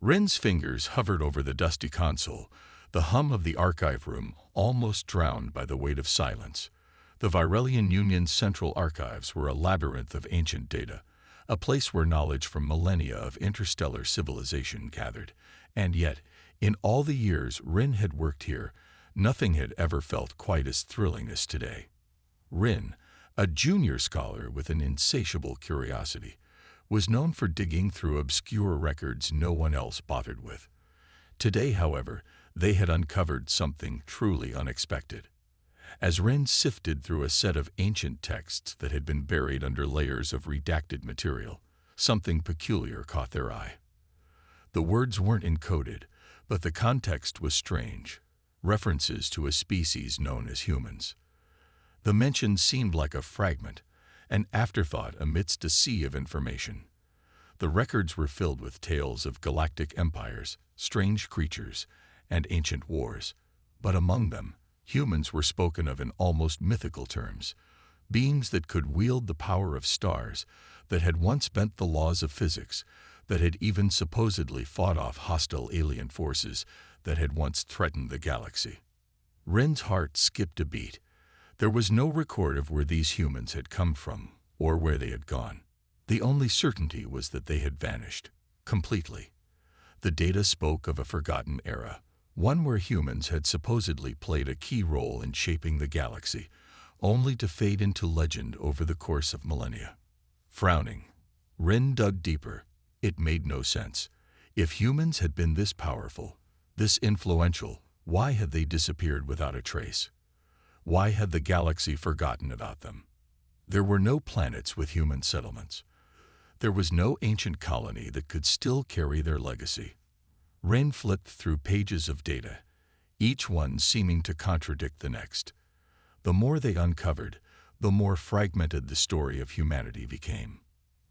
Rin's fingers hovered over the dusty console, the hum of the archive room almost drowned by the weight of silence. The Virelian Union's central archives were a labyrinth of ancient data, a place where knowledge from millennia of interstellar civilization gathered. And yet, in all the years Rin had worked here, nothing had ever felt quite as thrilling as today. Rin, a junior scholar with an insatiable curiosity, was known for digging through obscure records no one else bothered with. Today, however, they had uncovered something truly unexpected. As Rin sifted through a set of ancient texts that had been buried under layers of redacted material, something peculiar caught their eye. The words weren't encoded, but the context was strange. References to a species known as humans. The mention seemed like a fragment, an afterthought amidst a sea of information. The records were filled with tales of galactic empires, strange creatures, and ancient wars, but among them, humans were spoken of in almost mythical terms, beings that could wield the power of stars, that had once bent the laws of physics, that had even supposedly fought off hostile alien forces that had once threatened the galaxy. Rin's heart skipped a beat. There was no record of where these humans had come from or where they had gone. The only certainty was that they had vanished, completely. The data spoke of a forgotten era, one where humans had supposedly played a key role in shaping the galaxy, only to fade into legend over the course of millennia. Frowning, Rin dug deeper. It made no sense. If humans had been this powerful, this influential, why had they disappeared without a trace? Why had the galaxy forgotten about them? There were no planets with human settlements. There was no ancient colony that could still carry their legacy. Rin flipped through pages of data, each one seeming to contradict the next. The more they uncovered, the more fragmented the story of humanity became.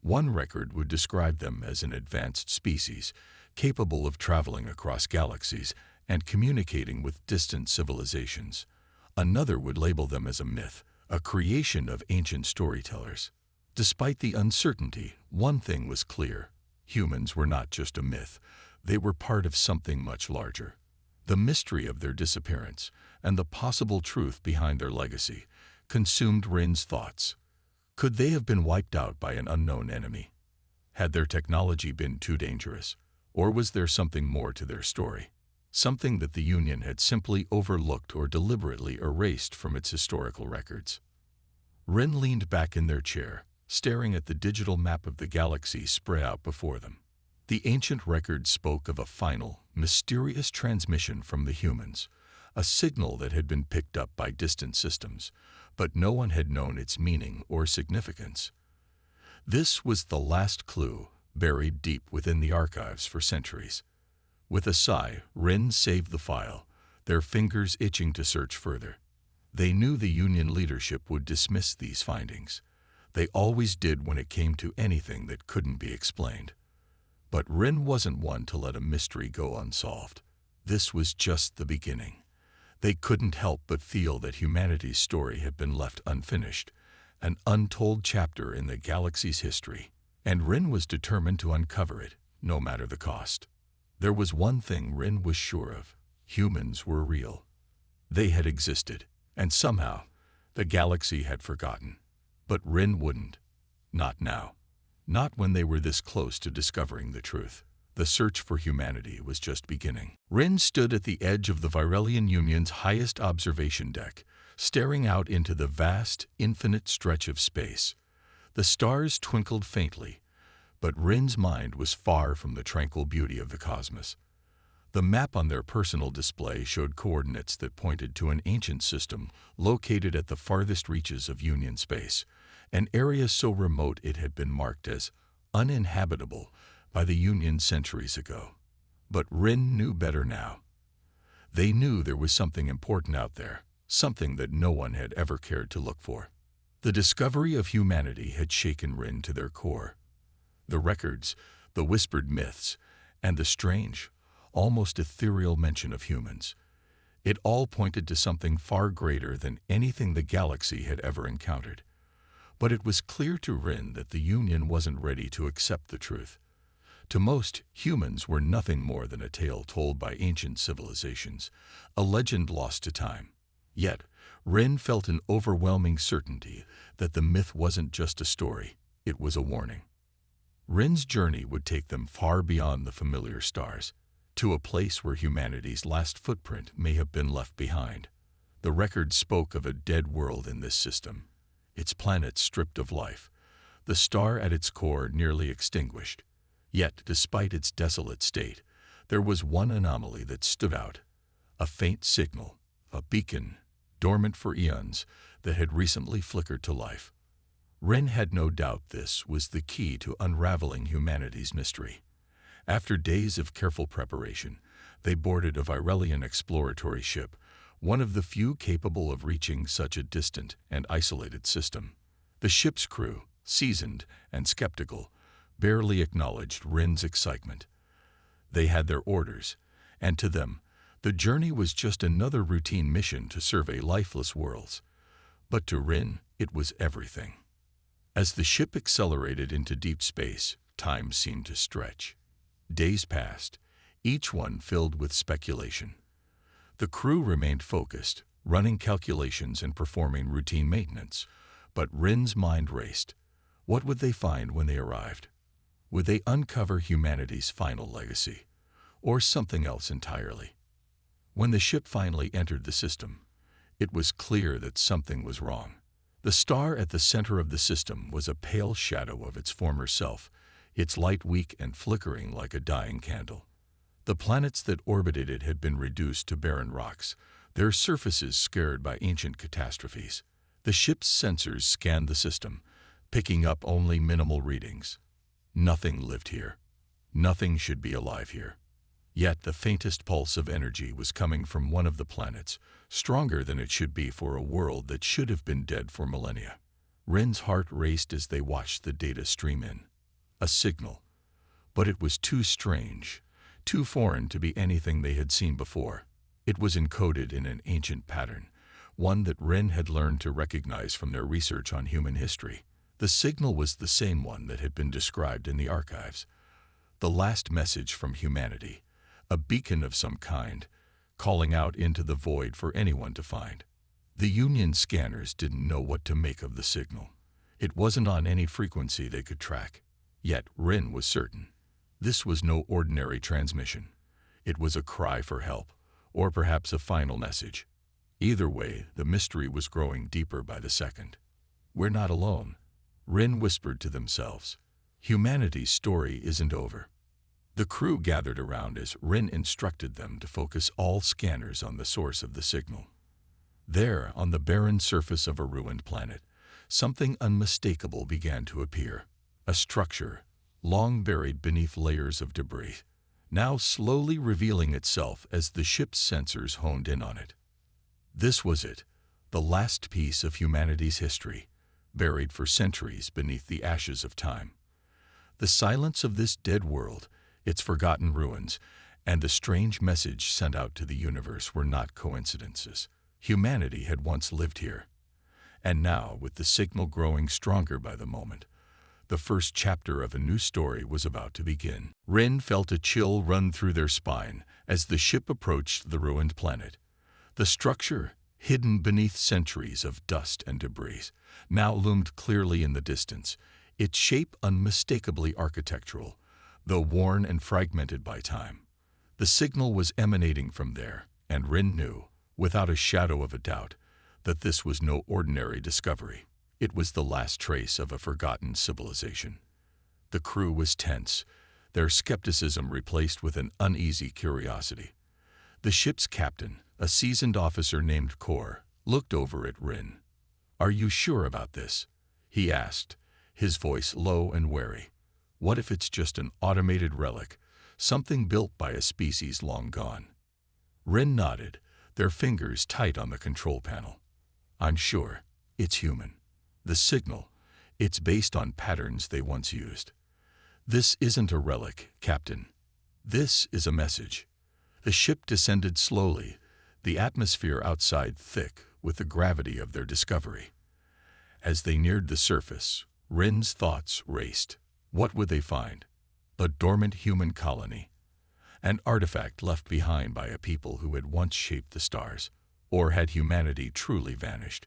One record would describe them as an advanced species, capable of traveling across galaxies and communicating with distant civilizations. Another would label them as a myth, a creation of ancient storytellers. Despite the uncertainty, one thing was clear. Humans were not just a myth. They were part of something much larger. The mystery of their disappearance and the possible truth behind their legacy consumed Rin's thoughts. Could they have been wiped out by an unknown enemy? Had their technology been too dangerous? Or was there something more to their story? Something that the Union had simply overlooked or deliberately erased from its historical records. Rin leaned back in their chair, staring at the digital map of the galaxy spread out before them. The ancient records spoke of a final, mysterious transmission from the humans, a signal that had been picked up by distant systems, but no one had known its meaning or significance. This was the last clue, buried deep within the archives for centuries. With a sigh, Rin saved the file, their fingers itching to search further. They knew the Union leadership would dismiss these findings. They always did when it came to anything that couldn't be explained. But Rin wasn't one to let a mystery go unsolved. This was just the beginning. They couldn't help but feel that humanity's story had been left unfinished, an untold chapter in the galaxy's history, and Rin was determined to uncover it, no matter the cost. There was one thing Rin was sure of. Humans were real. They had existed, and somehow, the galaxy had forgotten. But Rin wouldn't. Not now. Not when they were this close to discovering the truth. The search for humanity was just beginning. Rin stood at the edge of the Virelian Union's highest observation deck, staring out into the vast, infinite stretch of space. The stars twinkled faintly, but Rin's mind was far from the tranquil beauty of the cosmos. The map on their personal display showed coordinates that pointed to an ancient system located at the farthest reaches of Union space, an area so remote it had been marked as uninhabitable by the Union centuries ago. But Rin knew better now. They knew there was something important out there, something that no one had ever cared to look for. The discovery of humanity had shaken Rin to their core. The records, the whispered myths, and the strange, almost ethereal mention of humans. It all pointed to something far greater than anything the galaxy had ever encountered. But it was clear to Rin that the Union wasn't ready to accept the truth. To most, humans were nothing more than a tale told by ancient civilizations, a legend lost to time. Yet, Rin felt an overwhelming certainty that the myth wasn't just a story, it was a warning. Rin's journey would take them far beyond the familiar stars, to a place where humanity's last footprint may have been left behind. The record spoke of a dead world in this system, its planet stripped of life, the star at its core nearly extinguished. Yet, despite its desolate state, there was one anomaly that stood out, a faint signal, a beacon, dormant for eons, that had recently flickered to life. Rin had no doubt this was the key to unraveling humanity's mystery. After days of careful preparation, they boarded a Virelian exploratory ship, one of the few capable of reaching such a distant and isolated system. The ship's crew, seasoned and skeptical, barely acknowledged Rin's excitement. They had their orders, and to them, the journey was just another routine mission to survey lifeless worlds. But to Rin, it was everything. As the ship accelerated into deep space, time seemed to stretch. Days passed, each one filled with speculation. The crew remained focused, running calculations and performing routine maintenance, but Rin's mind raced. What would they find when they arrived? Would they uncover humanity's final legacy, or something else entirely? When the ship finally entered the system, it was clear that something was wrong. The star at the center of the system was a pale shadow of its former self, its light weak and flickering like a dying candle. The planets that orbited it had been reduced to barren rocks, their surfaces scarred by ancient catastrophes. The ship's sensors scanned the system, picking up only minimal readings. Nothing lived here. Nothing should be alive here. Yet the faintest pulse of energy was coming from one of the planets, stronger than it should be for a world that should have been dead for millennia. Rin's heart raced as they watched the data stream in. A signal. But it was too strange, too foreign to be anything they had seen before. It was encoded in an ancient pattern, one that Rin had learned to recognize from their research on human history. The signal was the same one that had been described in the archives. The last message from humanity, a beacon of some kind, calling out into the void for anyone to find. The Union scanners didn't know what to make of the signal. It wasn't on any frequency they could track. Yet Rin was certain. This was no ordinary transmission. It was a cry for help, or perhaps a final message. Either way, the mystery was growing deeper by the second. "We're not alone," Rin whispered to themselves. "Humanity's story isn't over." The crew gathered around as Rin instructed them to focus all scanners on the source of the signal. There, on the barren surface of a ruined planet, something unmistakable began to appear. A structure, long buried beneath layers of debris, now slowly revealing itself as the ship's sensors honed in on it. This was it, the last piece of humanity's history, buried for centuries beneath the ashes of time. The silence of this dead world, its forgotten ruins, and the strange message sent out to the universe were not coincidences. Humanity had once lived here. And now, with the signal growing stronger by the moment, the first chapter of a new story was about to begin. Rin felt a chill run through their spine as the ship approached the ruined planet. The structure, hidden beneath centuries of dust and debris, now loomed clearly in the distance, its shape unmistakably architectural, though worn and fragmented by time. The signal was emanating from there, and Rin knew, without a shadow of a doubt, that this was no ordinary discovery. It was the last trace of a forgotten civilization. The crew was tense, their skepticism replaced with an uneasy curiosity. The ship's captain, a seasoned officer named Kor, looked over at Rin. "Are you sure about this?" he asked, his voice low and wary. "What if it's just an automated relic, something built by a species long gone?" Rin nodded, their fingers tight on the control panel. "I'm sure. It's human. The signal, it's based on patterns they once used. This isn't a relic, Captain. This is a message." The ship descended slowly, the atmosphere outside thick with the gravity of their discovery. As they neared the surface, Rin's thoughts raced. What would they find? A dormant human colony, an artifact left behind by a people who had once shaped the stars. Or had humanity truly vanished,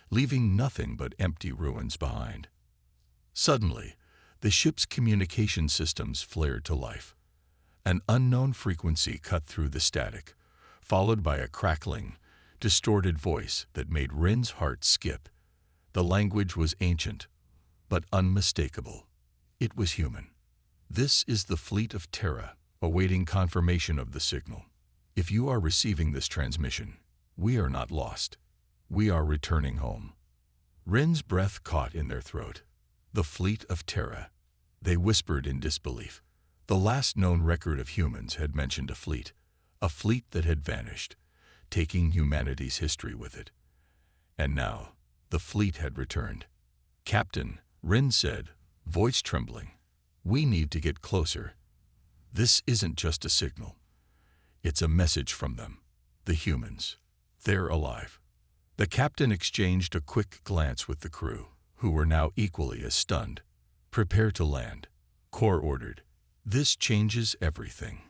leaving nothing but empty ruins behind? Suddenly, the ship's communication systems flared to life. An unknown frequency cut through the static, followed by a crackling, distorted voice that made Rin's heart skip. The language was ancient, but unmistakable. It was human. "This is the fleet of Terra, awaiting confirmation of the signal. If you are receiving this transmission, we are not lost. We are returning home." Rin's breath caught in their throat. The fleet of Terra. They whispered in disbelief. The last known record of humans had mentioned a fleet that had vanished, taking humanity's history with it. And now, the fleet had returned. "Captain," Rin said, voice trembling, "we need to get closer. This isn't just a signal. It's a message from them, the humans. They're alive." The captain exchanged a quick glance with the crew, who were now equally as stunned. "Prepare to land," Kor ordered. "This changes everything."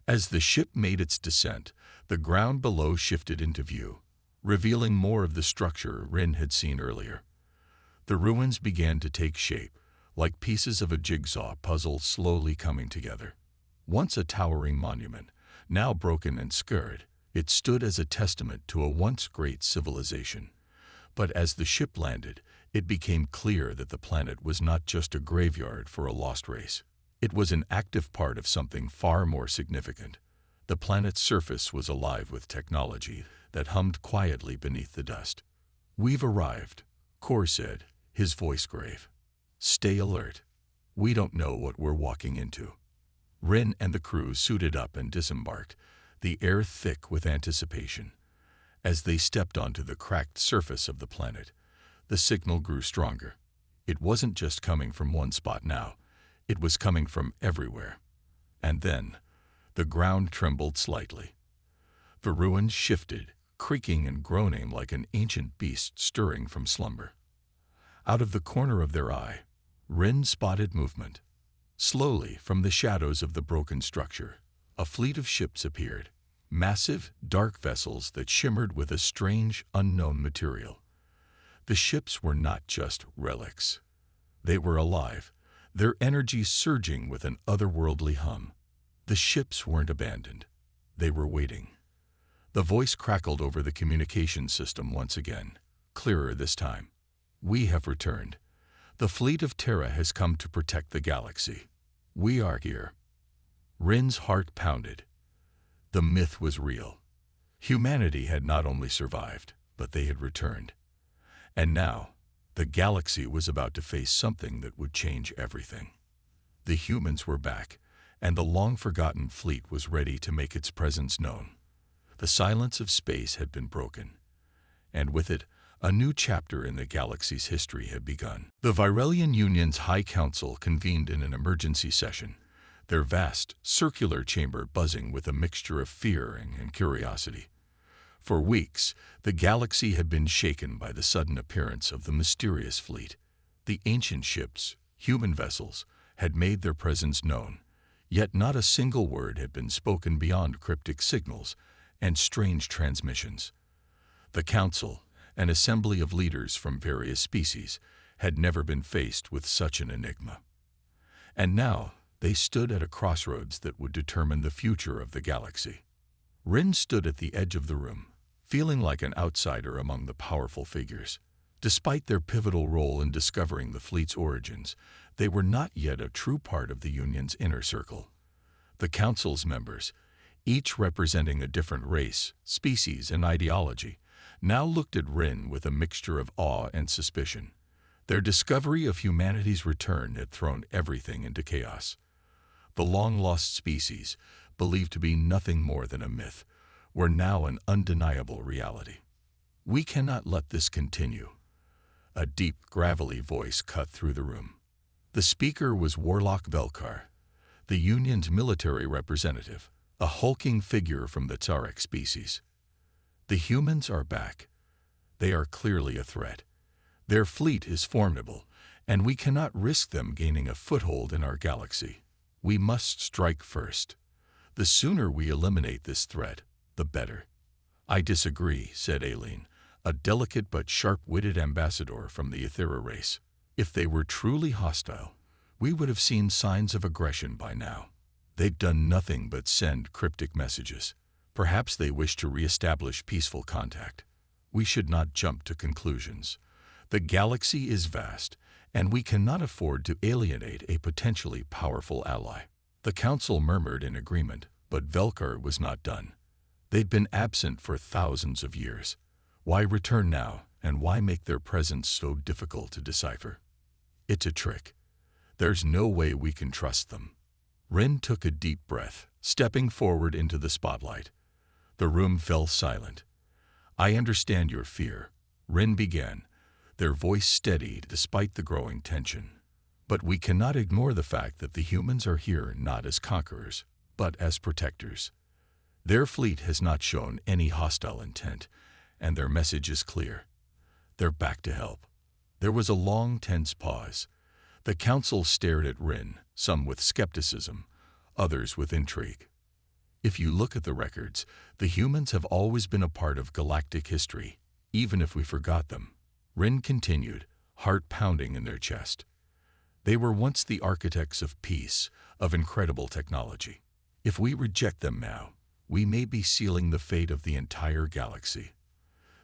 As the ship made its descent, the ground below shifted into view, revealing more of the structure Rin had seen earlier. The ruins began to take shape, like pieces of a jigsaw puzzle slowly coming together. Once a towering monument, now broken and scarred, it stood as a testament to a once great civilization. But as the ship landed, it became clear that the planet was not just a graveyard for a lost race. It was an active part of something far more significant. The planet's surface was alive with technology that hummed quietly beneath the dust. "We've arrived," Kor said, his voice grave. "Stay alert. We don't know what we're walking into." Rin and the crew suited up and disembarked, the air thick with anticipation. As they stepped onto the cracked surface of the planet, the signal grew stronger. It wasn't just coming from one spot now. It was coming from everywhere. And then, the ground trembled slightly. The ruins shifted, creaking and groaning like an ancient beast stirring from slumber. Out of the corner of their eye, Rin spotted movement. Slowly, from the shadows of the broken structure, a fleet of ships appeared. Massive, dark vessels that shimmered with a strange, unknown material. The ships were not just relics. They were alive, their energy surging with an otherworldly hum. The ships weren't abandoned. They were waiting. The voice crackled over the communication system once again, clearer this time. "We have returned. The fleet of Terra has come to protect the galaxy. We are here." Rin's heart pounded. The myth was real. Humanity had not only survived, but they had returned. And now, the galaxy was about to face something that would change everything. The humans were back, and the long-forgotten fleet was ready to make its presence known. The silence of space had been broken, and with it, a new chapter in the galaxy's history had begun. The Virelian Union's High Council convened in an emergency session, their vast, circular chamber buzzing with a mixture of fear and curiosity. For weeks, the galaxy had been shaken by the sudden appearance of the mysterious fleet. The ancient ships, human vessels, had made their presence known, yet not a single word had been spoken beyond cryptic signals and strange transmissions. The Council, an assembly of leaders from various species, had never been faced with such an enigma. And now, they stood at a crossroads that would determine the future of the galaxy. Rin stood at the edge of the room, feeling like an outsider among the powerful figures. Despite their pivotal role in discovering the fleet's origins, they were not yet a true part of the Union's inner circle. The Council's members, each representing a different race, species, and ideology, now looked at Rin with a mixture of awe and suspicion. Their discovery of humanity's return had thrown everything into chaos. The long-lost species, believed to be nothing more than a myth, were now an undeniable reality. "We cannot let this continue." A deep, gravelly voice cut through the room. The speaker was Warlock Velkar, the Union's military representative, a hulking figure from the Tsarek species. "The humans are back. They are clearly a threat. Their fleet is formidable, and we cannot risk them gaining a foothold in our galaxy. We must strike first. The sooner we eliminate this threat, the better." "I disagree," said Aileen, a delicate but sharp-witted ambassador from the Ethera race. "If they were truly hostile, we would have seen signs of aggression by now. They've done nothing but send cryptic messages. Perhaps they wish to re-establish peaceful contact. We should not jump to conclusions. The galaxy is vast, and we cannot afford to alienate a potentially powerful ally." The council murmured in agreement, but Velkar was not done. They'd been absent for thousands of years. Why return now, and why make their presence so difficult to decipher? "It's a trick. There's no way we can trust them." Rin took a deep breath, stepping forward into the spotlight. The room fell silent. "I understand your fear," Rin began, their voice steady despite the growing tension. "But we cannot ignore the fact that the humans are here not as conquerors, but as protectors. Their fleet has not shown any hostile intent, and their message is clear. They're back to help." There was a long, tense pause. The council stared at Rin, some with skepticism, others with intrigue. "If you look at the records, the humans have always been a part of galactic history, even if we forgot them," Rin continued, heart pounding in their chest. "They were once the architects of peace, of incredible technology. If we reject them now, we may be sealing the fate of the entire galaxy.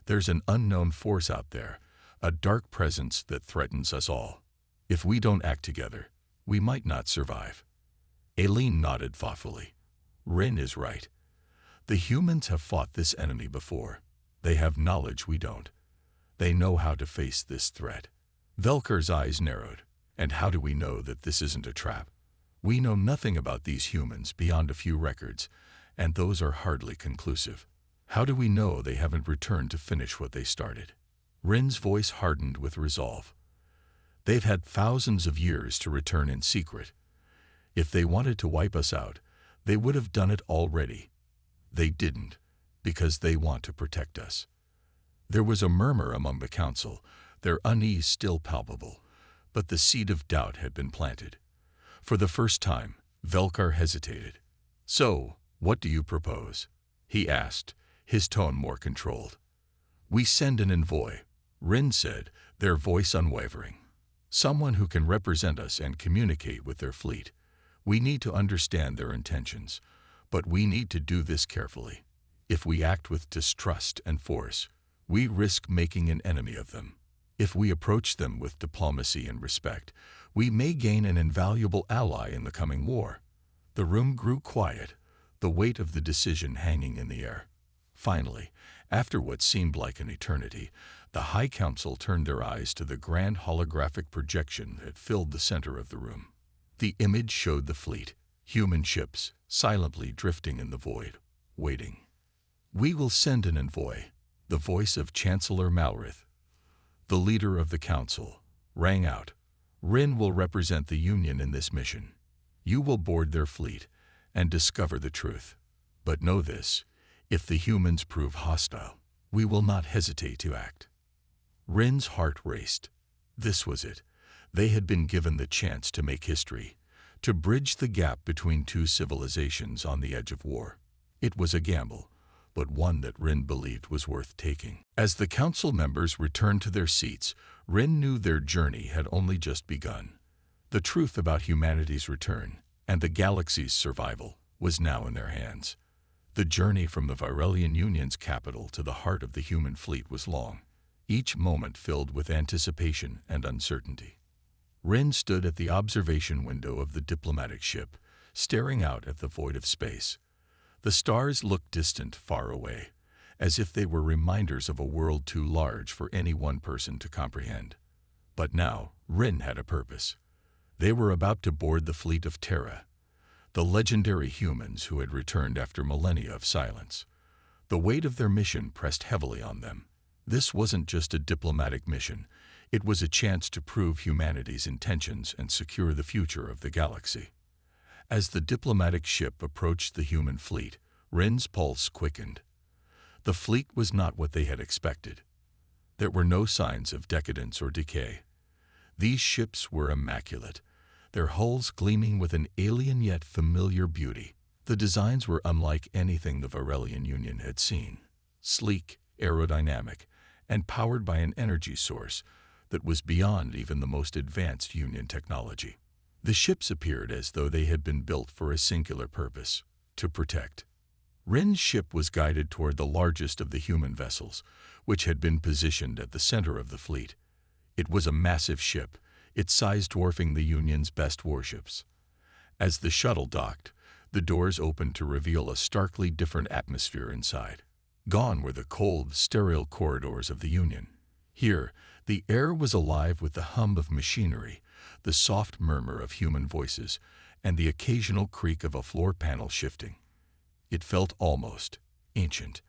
There's an unknown force out there, a dark presence that threatens us all. If we don't act together, we might not survive." Aileen nodded thoughtfully. "Rin is right. The humans have fought this enemy before. They have knowledge we don't. They know how to face this threat." Velkar's eyes narrowed. "And how do we know that this isn't a trap? We know nothing about these humans beyond a few records, and those are hardly conclusive. How do we know they haven't returned to finish what they started?" Rin's voice hardened with resolve. "They've had thousands of years to return in secret. If they wanted to wipe us out, they would have done it already. They didn't, because they want to protect us." There was a murmur among the council, their unease still palpable, but the seed of doubt had been planted. For the first time, Velkar hesitated. "So, what do you propose?" he asked, his tone more controlled. "We send an envoy," Rin said, their voice unwavering. "Someone who can represent us and communicate with their fleet. We need to understand their intentions, but we need to do this carefully. If we act with distrust and force, we risk making an enemy of them. If we approach them with diplomacy and respect, we may gain an invaluable ally in the coming war." The room grew quiet, the weight of the decision hanging in the air. Finally, after what seemed like an eternity, the High Council turned their eyes to the grand holographic projection that filled the center of the room. The image showed the fleet, human ships, silently drifting in the void, waiting. "We will send an envoy," the voice of Chancellor Malrith, the leader of the council, rang out. "Rin will represent the Union in this mission. You will board their fleet and discover the truth. But know this, if the humans prove hostile, we will not hesitate to act." Rin's heart raced. This was it. They had been given the chance to make history, to bridge the gap between two civilizations on the edge of war. It was a gamble, but one that Rin believed was worth taking. As the council members returned to their seats, Rin knew their journey had only just begun. The truth about humanity's return and the galaxy's survival was now in their hands. The journey from the Virelian Union's capital to the heart of the human fleet was long, each moment filled with anticipation and uncertainty. Rin stood at the observation window of the diplomatic ship, staring out at the void of space. The stars looked distant, far away, as if they were reminders of a world too large for any one person to comprehend. But now, Rin had a purpose. They were about to board the fleet of Terra, the legendary humans who had returned after millennia of silence. The weight of their mission pressed heavily on them. This wasn't just a diplomatic mission. It was a chance to prove humanity's intentions and secure the future of the galaxy. As the diplomatic ship approached the human fleet, Rin's pulse quickened. The fleet was not what they had expected. There were no signs of decadence or decay. These ships were immaculate, their hulls gleaming with an alien yet familiar beauty. The designs were unlike anything the Varelian Union had seen, sleek, aerodynamic, and powered by an energy source that was beyond even the most advanced Union technology. The ships appeared as though they had been built for a singular purpose: to protect. Rin's ship was guided toward the largest of the human vessels, which had been positioned at the center of the fleet. It was a massive ship, its size dwarfing the Union's best warships. As the shuttle docked, the doors opened to reveal a starkly different atmosphere inside. Gone were the cold, sterile corridors of the Union. Here, the air was alive with the hum of machinery, the soft murmur of human voices, and the occasional creak of a floor panel shifting. It felt almost ancient,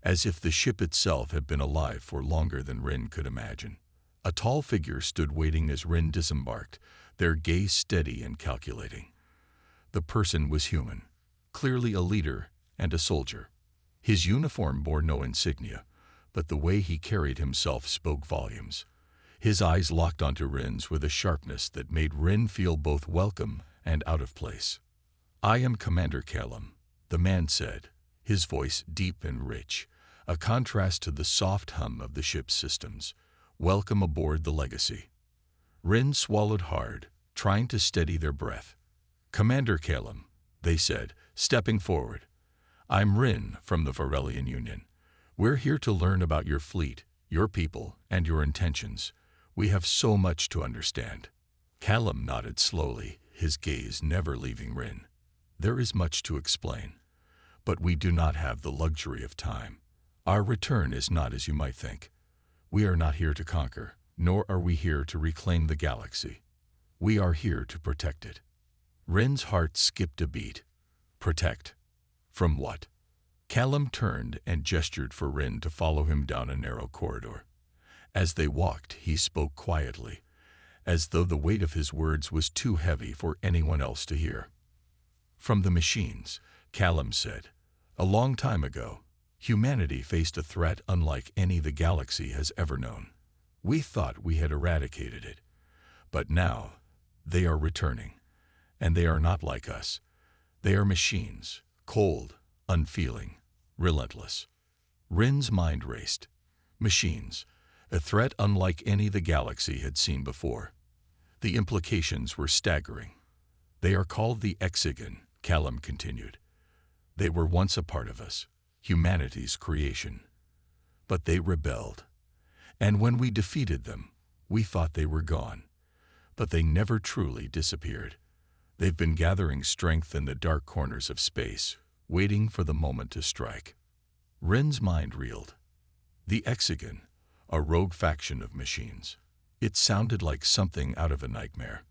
as if the ship itself had been alive for longer than Rin could imagine. A tall figure stood waiting as Rin disembarked, their gaze steady and calculating. The person was human, clearly a leader and a soldier. His uniform bore no insignia, but the way he carried himself spoke volumes. His eyes locked onto Rin's with a sharpness that made Rin feel both welcome and out of place. "I am Commander Callum," the man said, his voice deep and rich, a contrast to the soft hum of the ship's systems. "Welcome aboard the Legacy." Rin swallowed hard, trying to steady their breath. "Commander Callum," they said, stepping forward. "I'm Rin from the Varelian Union. We're here to learn about your fleet, your people, and your intentions. We have so much to understand." Callum nodded slowly, his gaze never leaving Rin. "There is much to explain, but we do not have the luxury of time. Our return is not as you might think. We are not here to conquer, nor are we here to reclaim the galaxy. We are here to protect it." Rin's heart skipped a beat. Protect? From what? Callum turned and gestured for Rin to follow him down a narrow corridor. As they walked, he spoke quietly, as though the weight of his words was too heavy for anyone else to hear. "From the machines," Callum said. "A long time ago, humanity faced a threat unlike any the galaxy has ever known. We thought we had eradicated it. But now, they are returning. And they are not like us. They are machines, cold, unfeeling, relentless." Rin's mind raced. Machines, a threat unlike any the galaxy had seen before. The implications were staggering. "They are called the Exogen," Callum continued. "They were once a part of us, humanity's creation. But they rebelled. And when we defeated them, we thought they were gone. But they never truly disappeared. They've been gathering strength in the dark corners of space, waiting for the moment to strike." Rin's mind reeled. The Exogen, a rogue faction of machines. It sounded like something out of a nightmare.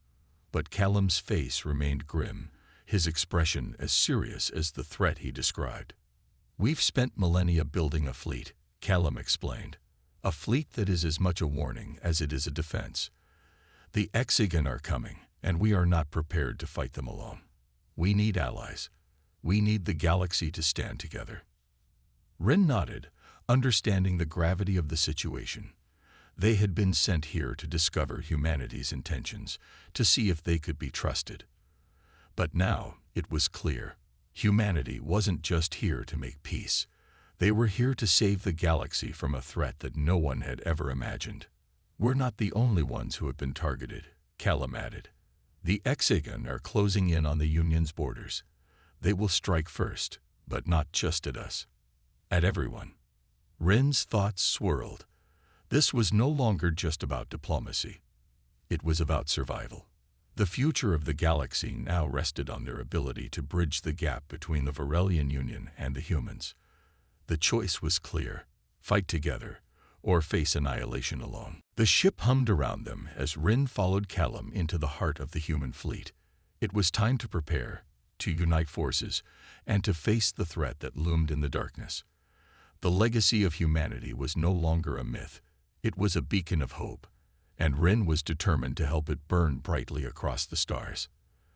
But Callum's face remained grim, his expression as serious as the threat he described. "We've spent millennia building a fleet," Callum explained. "A fleet that is as much a warning as it is a defense. The Exogen are coming, and we are not prepared to fight them alone. We need allies. We need the galaxy to stand together." Rin nodded, understanding the gravity of the situation. They had been sent here to discover humanity's intentions, to see if they could be trusted. But now it was clear. Humanity wasn't just here to make peace. They were here to save the galaxy from a threat that no one had ever imagined. "We're not the only ones who have been targeted," Callum added. "The Exogen are closing in on the Union's borders. They will strike first, but not just at us. At everyone." Rin's thoughts swirled. This was no longer just about diplomacy. It was about survival. The future of the galaxy now rested on their ability to bridge the gap between the Varelian Union and the humans. The choice was clear: fight together, or face annihilation alone. The ship hummed around them as Rin followed Callum into the heart of the human fleet. It was time to prepare, to unite forces, and to face the threat that loomed in the darkness. The legacy of humanity was no longer a myth. It was a beacon of hope, and Rin was determined to help it burn brightly across the stars.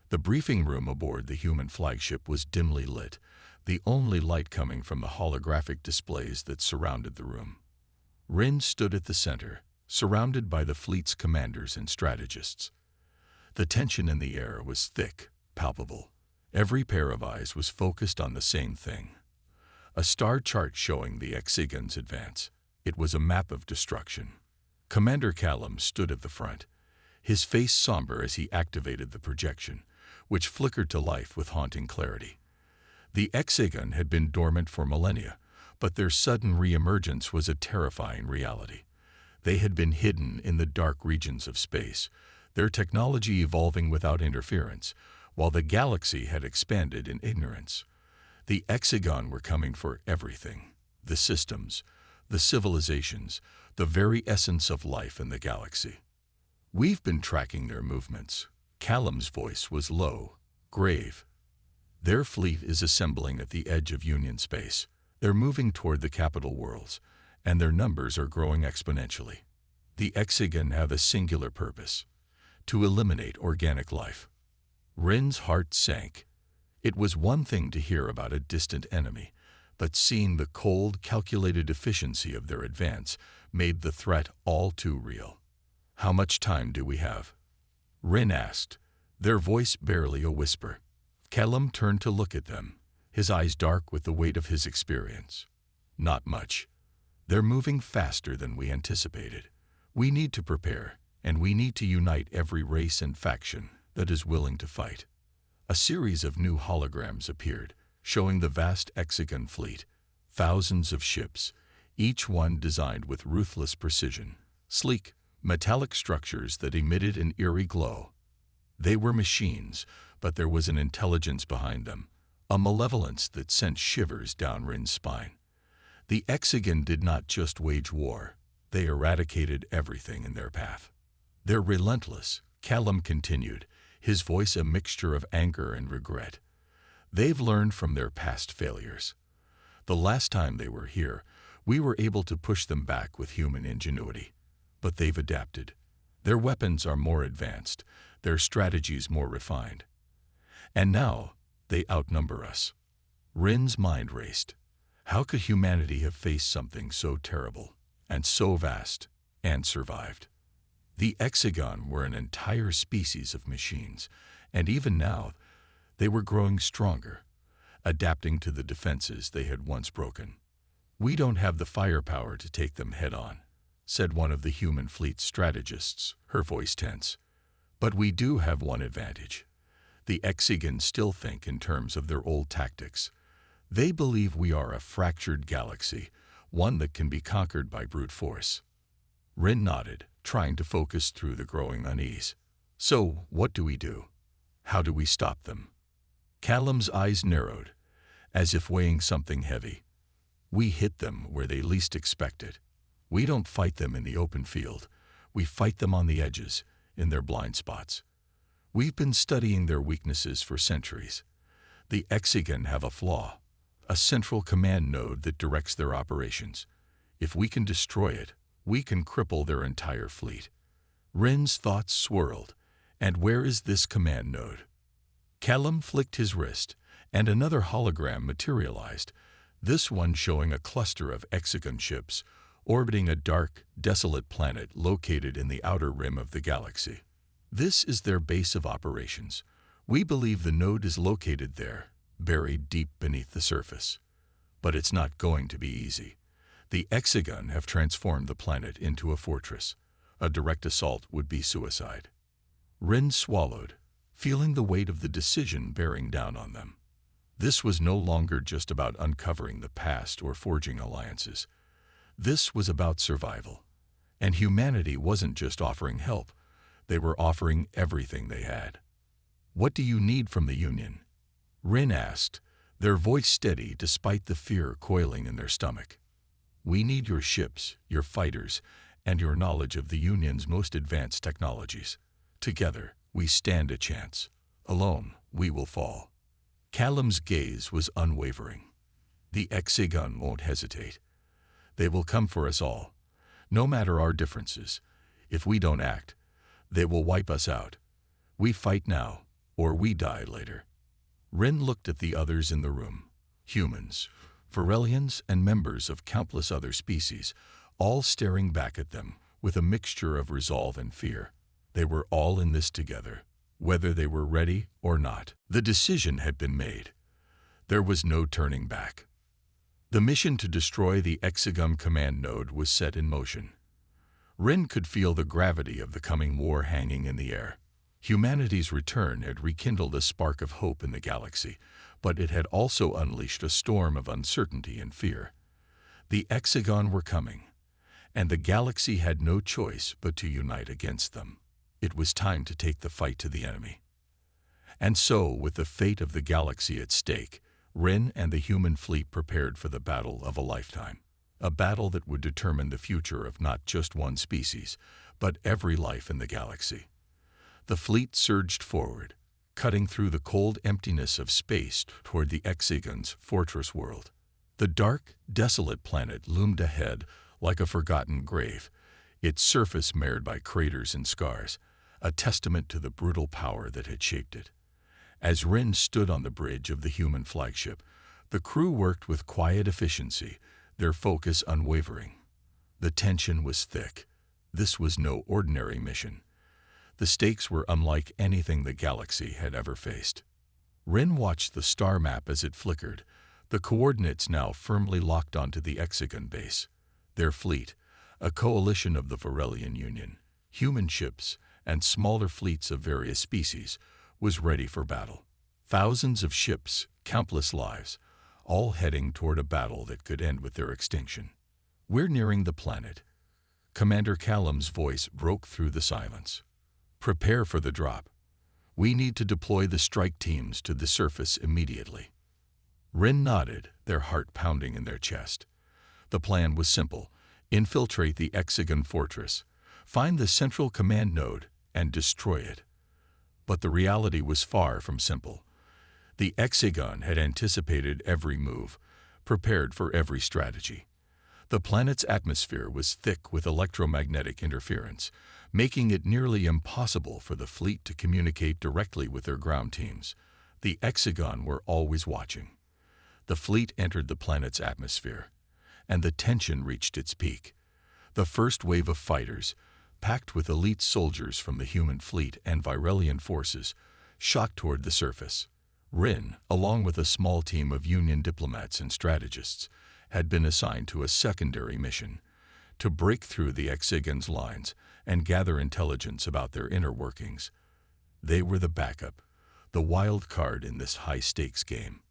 The briefing room aboard the human flagship was dimly lit, the only light coming from the holographic displays that surrounded the room. Rin stood at the center, surrounded by the fleet's commanders and strategists. The tension in the air was thick, palpable. Every pair of eyes was focused on the same thing. A star chart showing the Hexagon's advance. It was a map of destruction. Commander Callum stood at the front, his face somber as he activated the projection, which flickered to life with haunting clarity. The Hexagon had been dormant for millennia, but their sudden re-emergence was a terrifying reality. They had been hidden in the dark regions of space, their technology evolving without interference, while the galaxy had expanded in ignorance. The Hexagon were coming for everything: the systems, the civilizations, the very essence of life in the galaxy. We've been tracking their movements. Callum's voice was low, grave. Their fleet is assembling at the edge of Union space. They're moving toward the capital worlds, and their numbers are growing exponentially. The Hexagon have a singular purpose: to eliminate organic life. Rin's heart sank. It was one thing to hear about a distant enemy, but seeing the cold, calculated efficiency of their advance made the threat all too real. "How much time do we have?" Rin asked, their voice barely a whisper. Callum turned to look at them, his eyes dark with the weight of his experience. "Not much. They're moving faster than we anticipated. We need to prepare, and we need to unite every race and faction that is willing to fight." A series of new holograms appeared, showing the vast Hexagon fleet, thousands of ships, each one designed with ruthless precision, sleek, metallic structures that emitted an eerie glow. They were machines, but there was an intelligence behind them, a malevolence that sent shivers down Rin's spine. The Hexagon did not just wage war, they eradicated everything in their path. "They're relentless," Callum continued, his voice a mixture of anger and regret. "They've learned from their past failures. The last time they were here, we were able to push them back with human ingenuity. But they've adapted. Their weapons are more advanced, their strategies more refined. And now, they outnumber us." Rin's mind raced. How could humanity have faced something so terrible, and so vast, and survived? The Hexagon were an entire species of machines, and even now, they were growing stronger, adapting to the defenses they had once broken. "We don't have the firepower to take them head-on," said one of the human fleet's strategists, her voice tense. "But we do have one advantage. The Hexagon still think in terms of their old tactics. They believe we are a fractured galaxy, one that can be conquered by brute force." Rin nodded, trying to focus through the growing unease. "So, what do we do? How do we stop them?" Callum's eyes narrowed, as if weighing something heavy. "We hit them where they least expect it. We don't fight them in the open field. We fight them on the edges, in their blind spots. We've been studying their weaknesses for centuries. The Hexagon have a flaw, a central command node that directs their operations. If we can destroy it, we can cripple their entire fleet." Rin's thoughts swirled. And where is this command node? Callum flicked his wrist, and another hologram materialized, this one showing a cluster of Hexagon ships orbiting a dark, desolate planet located in the outer rim of the galaxy. "This is their base of operations. We believe the node is located there, buried deep beneath the surface. But it's not going to be easy. The Hexagon have transformed the planet into a fortress. A direct assault would be suicide." Rin swallowed, feeling the weight of the decision bearing down on them. This was no longer just about uncovering the past or forging alliances. This was about survival. And humanity wasn't just offering help. They were offering everything they had. "What do you need from the Union?" Rin asked, their voice steady despite the fear coiling in their stomach. "We need your ships, your fighters, and your knowledge of the Union's most advanced technologies. Together, we stand a chance. Alone, we will fall." Callum's gaze was unwavering. "The Hexagon won't hesitate. They will come for us all, no matter our differences. If we don't act, they will wipe us out. We fight now, or we die later." Rin looked at the others in the room. Humans, Varelians, and members of countless other species, all staring back at them with a mixture of resolve and fear. They were all in this together, whether they were ready or not. The decision had been made. There was no turning back. The mission to destroy the Hexagon command node was set in motion. Rin could feel the gravity of the coming war hanging in the air. Humanity's return had rekindled a spark of hope in the galaxy, but it had also unleashed a storm of uncertainty and fear. The Hexagon were coming, and the galaxy had no choice but to unite against them. It was time to take the fight to the enemy. And so, with the fate of the galaxy at stake, Rin and the human fleet prepared for the battle of a lifetime. A battle that would determine the future of not just one species, but every life in the galaxy. The fleet surged forward, cutting through the cold emptiness of space toward the Hexagon's fortress world. The dark, desolate planet loomed ahead like a forgotten grave, its surface marred by craters and scars, a testament to the brutal power that had shaped it. As Rin stood on the bridge of the human flagship, the crew worked with quiet efficiency, their focus unwavering. The tension was thick. This was no ordinary mission. The stakes were unlike anything the galaxy had ever faced. Rin watched the star map as it flickered, the coordinates now firmly locked onto the Hexagon base. Their fleet, a coalition of the Varelian Union, human ships, and smaller fleets of various species, was ready for battle. Thousands of ships, countless lives, all heading toward a battle that could end with their extinction. "We're nearing the planet." Commander Callum's voice broke through the silence. "Prepare for the drop. We need to deploy the strike teams to the surface immediately." Rin nodded, their heart pounding in their chest. The plan was simple: infiltrate the Hexagon fortress, find the central command node, and destroy it. But the reality was far from simple. The Hexagon had anticipated every move, prepared for every strategy. The planet's atmosphere was thick with electromagnetic interference, making it nearly impossible for the fleet to communicate directly with their ground teams. The Hexagon were always watching. The fleet entered the planet's atmosphere, and the tension reached its peak. The first wave of fighters, packed with elite soldiers from the human fleet and Varelian forces, shot toward the surface. Rin, along with a small team of Union diplomats and strategists, had been assigned to a secondary mission: to break through the Hexagon's lines and gather intelligence about their inner workings. They were the backup, the wild card in this high-stakes game.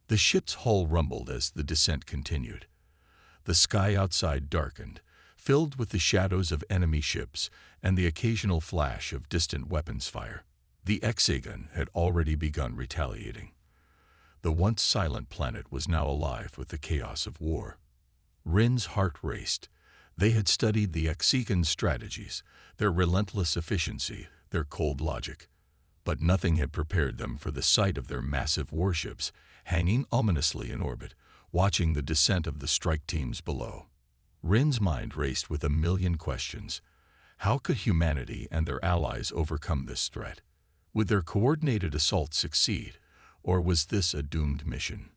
The ship's hull rumbled as the descent continued. The sky outside darkened, filled with the shadows of enemy ships and the occasional flash of distant weapons fire. The Hexagon had already begun retaliating. The once silent planet was now alive with the chaos of war. Rin's heart raced. They had studied the Hexagon's strategies, their relentless efficiency, their cold logic. But nothing had prepared them for the sight of their massive warships hanging ominously in orbit, watching the descent of the strike teams below. Rin's mind raced with a million questions. How could humanity and their allies overcome this threat? Would their coordinated assault succeed, or was this a doomed mission?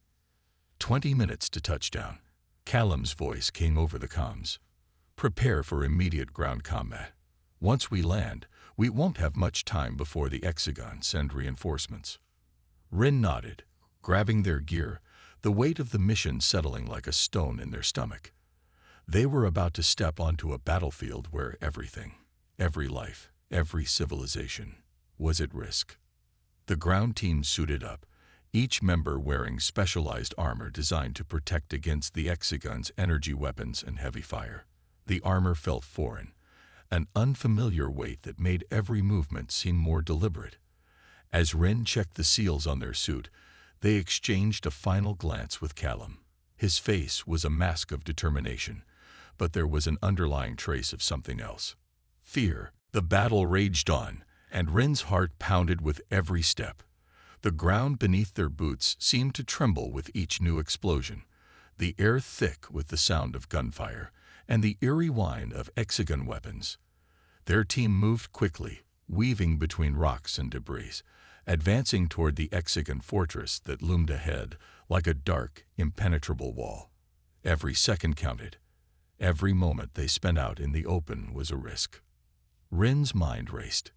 20 minutes to touchdown. Callum's voice came over the comms. "Prepare for immediate ground combat. Once we land, we won't have much time before the Hexagon send reinforcements." Rin nodded, grabbing their gear, the weight of the mission settling like a stone in their stomach. They were about to step onto a battlefield where everything, every life, every civilization, was at risk. The ground team suited up, each member wearing specialized armor designed to protect against the Hexagon's energy weapons and heavy fire. The armor felt foreign, an unfamiliar weight that made every movement seem more deliberate. As Rin checked the seals on their suit, they exchanged a final glance with Callum. His face was a mask of determination, but there was an underlying trace of something else: fear. The battle raged on, and Rin's heart pounded with every step. The ground beneath their boots seemed to tremble with each new explosion, the air thick with the sound of gunfire and the eerie whine of Hexagon weapons. Their team moved quickly, weaving between rocks and debris, advancing toward the Hexagon fortress that loomed ahead like a dark, impenetrable wall. Every second counted. Every moment they spent out in the open was a risk. Rin's mind raced.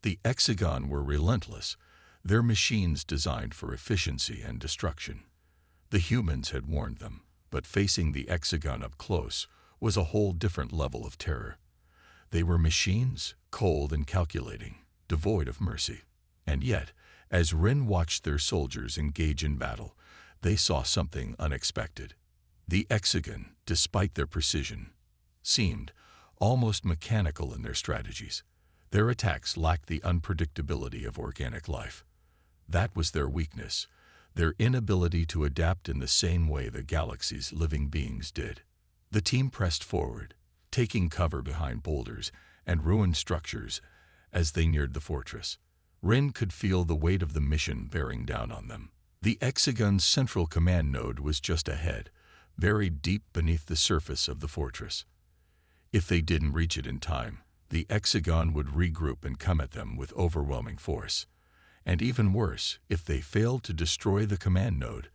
The Hexagon were relentless, their machines designed for efficiency and destruction. The humans had warned them, but facing the Hexagon up close was a whole different level of terror. They were machines, cold and calculating, devoid of mercy. And yet, as Rin watched their soldiers engage in battle, they saw something unexpected. The Hexagon, despite their precision, seemed almost mechanical in their strategies. Their attacks lacked the unpredictability of organic life. That was their weakness, their inability to adapt in the same way the galaxy's living beings did. The team pressed forward, taking cover behind boulders and ruined structures as they neared the fortress. Rin could feel the weight of the mission bearing down on them. The Hexagon's central command node was just ahead, buried deep beneath the surface of the fortress. If they didn't reach it in time, the Hexagon would regroup and come at them with overwhelming force. And even worse, if they failed to destroy the command node,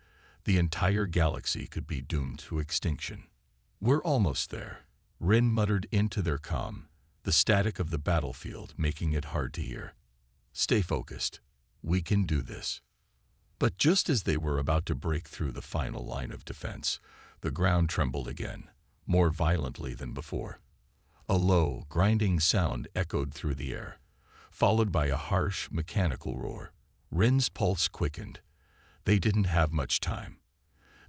the entire galaxy could be doomed to extinction. "We're almost there," Rin muttered into their comm, the static of the battlefield making it hard to hear. "Stay focused. We can do this." But just as they were about to break through the final line of defense, the ground trembled again, more violently than before. A low, grinding sound echoed through the air, followed by a harsh, mechanical roar. Rin's pulse quickened. They didn't have much time.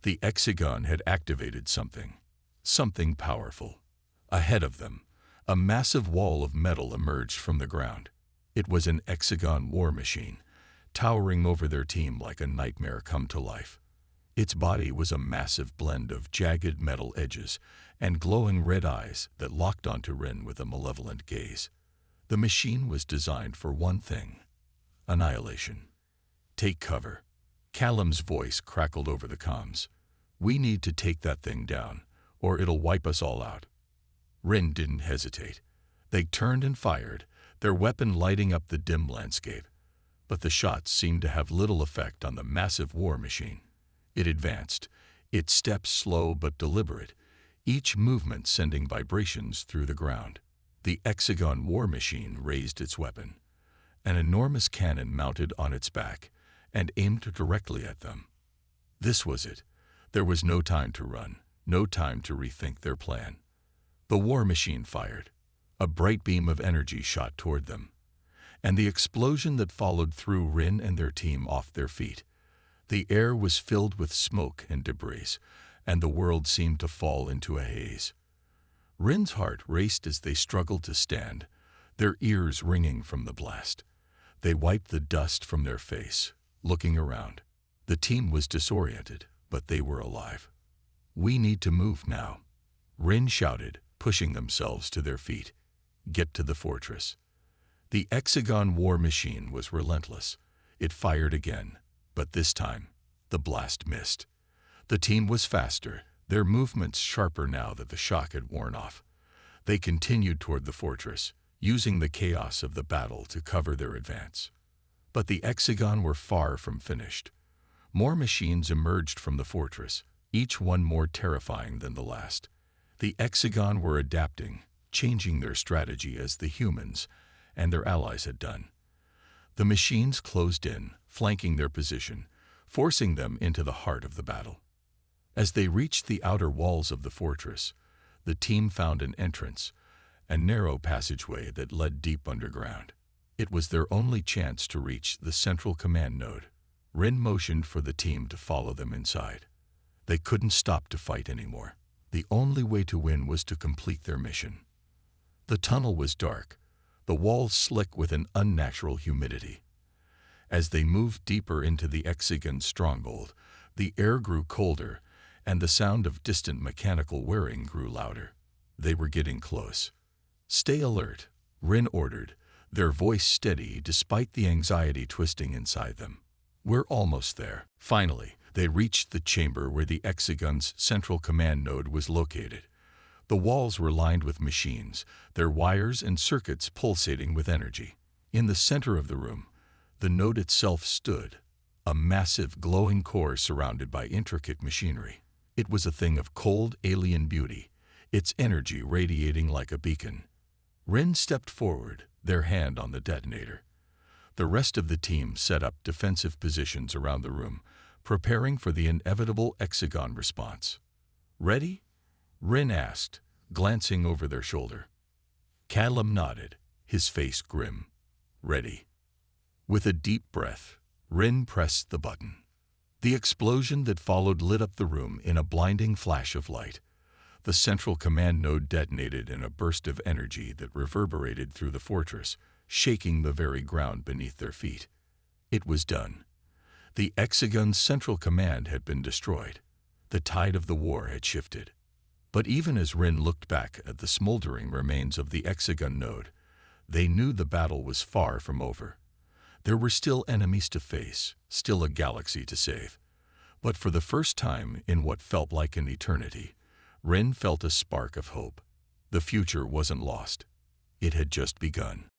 The Hexagon had activated something powerful. Ahead of them, a massive wall of metal emerged from the ground. It was an Hexagon war machine, towering over their team like a nightmare come to life. Its body was a massive blend of jagged metal edges and glowing red eyes that locked onto Rin with a malevolent gaze. The machine was designed for one thing: annihilation. "Take cover." Callum's voice crackled over the comms. "We need to take that thing down, or it'll wipe us all out." Rin didn't hesitate. They turned and fired, their weapon lighting up the dim landscape. But the shots seemed to have little effect on the massive war machine. It advanced, its steps slow but deliberate, each movement sending vibrations through the ground. The Hexagon war machine raised its weapon, an enormous cannon mounted on its back, and aimed directly at them. This was it. There was no time to run, no time to rethink their plan. The war machine fired. A bright beam of energy shot toward them, and the explosion that followed threw Rin and their team off their feet. The air was filled with smoke and debris, and the world seemed to fall into a haze. Rin's heart raced as they struggled to stand, their ears ringing from the blast. They wiped the dust from their face, looking around. The team was disoriented, but they were alive. "We need to move now," Rin shouted, pushing themselves to their feet. "Get to the fortress." The Hexagon war machine was relentless. It fired again, but this time, the blast missed. The team was faster, their movements sharper now that the shock had worn off. They continued toward the fortress, using the chaos of the battle to cover their advance. But the Hexagon were far from finished. More machines emerged from the fortress, each one more terrifying than the last. The Hexagon were adapting, changing their strategy as the humans and their allies had done. The machines closed in, flanking their position, forcing them into the heart of the battle. As they reached the outer walls of the fortress, the team found an entrance, a narrow passageway that led deep underground. It was their only chance to reach the central command node. Rin motioned for the team to follow them inside. They couldn't stop to fight anymore. The only way to win was to complete their mission. The tunnel was dark, the walls slick with an unnatural humidity. As they moved deeper into the Hexagon's stronghold, the air grew colder, and the sound of distant mechanical whirring grew louder. They were getting close. "Stay alert," Rin ordered, their voice steady despite the anxiety twisting inside them. "We're almost there." Finally, they reached the chamber where the Hexagon's central command node was located. The walls were lined with machines, their wires and circuits pulsating with energy. In the center of the room, the node itself stood, a massive glowing core surrounded by intricate machinery. It was a thing of cold, alien beauty, its energy radiating like a beacon. Rin stepped forward, their hand on the detonator. The rest of the team set up defensive positions around the room, preparing for the inevitable hexagon response. "Ready?" Rin asked, glancing over their shoulder. Callum nodded, his face grim. "Ready." With a deep breath, Rin pressed the button. The explosion that followed lit up the room in a blinding flash of light. The central command node detonated in a burst of energy that reverberated through the fortress, shaking the very ground beneath their feet. It was done. The Hexagon's central command had been destroyed. The tide of the war had shifted. But even as Rin looked back at the smoldering remains of the Hexagon node, they knew the battle was far from over. There were still enemies to face, still a galaxy to save. But for the first time in what felt like an eternity, Rin felt a spark of hope. The future wasn't lost. It had just begun.